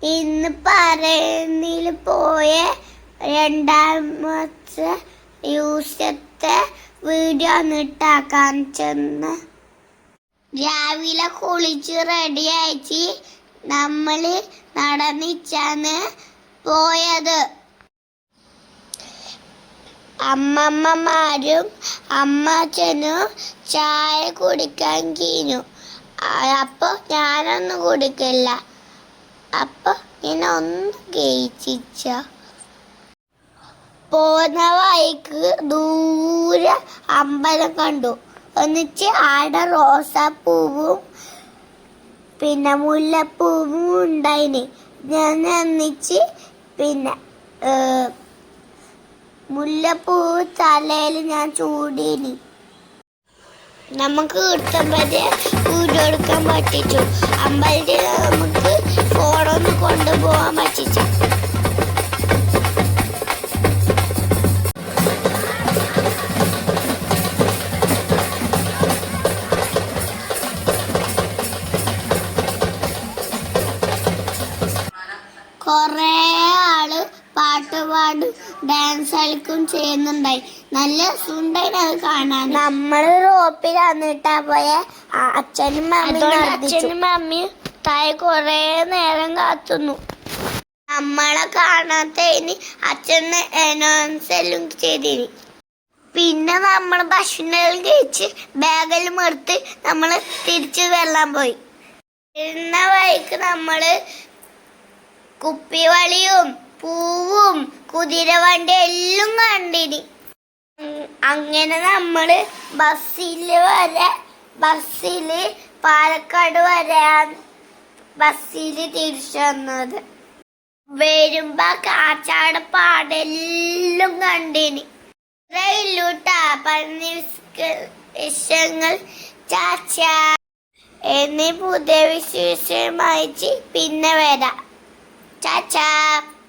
ഇന്ന് പറയുന്നതിൽ പോയ രണ്ടാമത്തെ ദിവസത്തെ വീഡിയോ ഇട്ടാക്കാൻ ചെന്ന് രാവിലെ കുളിച്ച് റെഡി ആയിട്ട് നമ്മൾ നടന്നിച്ചാണ് പോയത്. അമ്മമ്മമാരും അമ്മച്ചനും ചായ കുടിക്കാൻ കീഞ്ഞു. അപ്പോൾ ഞാനൊന്നും കുടിക്കില്ല. അപ്പോൾ ഞാൻ ഒന്നും കഴിച്ചിച്ച. പോന്ന വഴിക്ക് ദൂരെ അമ്പലം കണ്ടു. എന്നിട്ട് ആടെ റോസാപ്പൂവും പിന്നെ മുല്ലപ്പൂവും ഉണ്ടായിന്. ഞാൻ എന്നിച്ച് പിന്നെ മുല്ലപ്പൂവ് തലയിൽ ഞാൻ ചൂടീനി. നമുക്ക് കിട്ടുമ്പോഴേ വീഡിയോ എടുക്കാൻ പറ്റിച്ചു. അമ്പലത്തിൽ നമുക്ക് ഫോണൊന്നും കൊണ്ടുപോകാൻ പറ്റിച്ചു. കുറേ ആള് പാട്ട് പാടും ഡാൻസ് കളിക്കും ചെയ്യുന്നുണ്ടായി. നല്ല സുണ്ടായി അത് കാണാൻ. നമ്മൾ റോപ്പിൽ വന്നിട്ടാ പോയ അച്ഛനും മമ്മിയും താഴെ കുറേ നേരം കാത്തുന്നു. നമ്മളെ കാണാത്തതിന് അച്ഛന് അനൗൺസെല്ലാം ചെയ്തിന്. പിന്നെ നമ്മൾ ഭക്ഷണം കഴിച്ച് ബാഗെല്ലാം എടുത്ത് നമ്മൾ തിരിച്ച് വെള്ളം പോയി. എന്ന വഴിക്ക് നമ്മള് കുപ്പിവളിയും പൂവും കുതിരവണ്ടി എല്ലാം കണ്ടിനി. അങ്ങനെ നമ്മള് ബസ്സില് പാലക്കാട് വരാൻ ബസ്സില് തിരിച്ചു വന്നത്. വരുമ്പോ കാച്ചാട് പാടെല്ലാം കണ്ടിനി. ഇല്ലൂട്ടാ പന്നി വിശേഷങ്ങൾ ചാച്ചാ എന്നീ പുതിയ വിശേഷമായി പിന്നെ വരാം. Ciao ciao.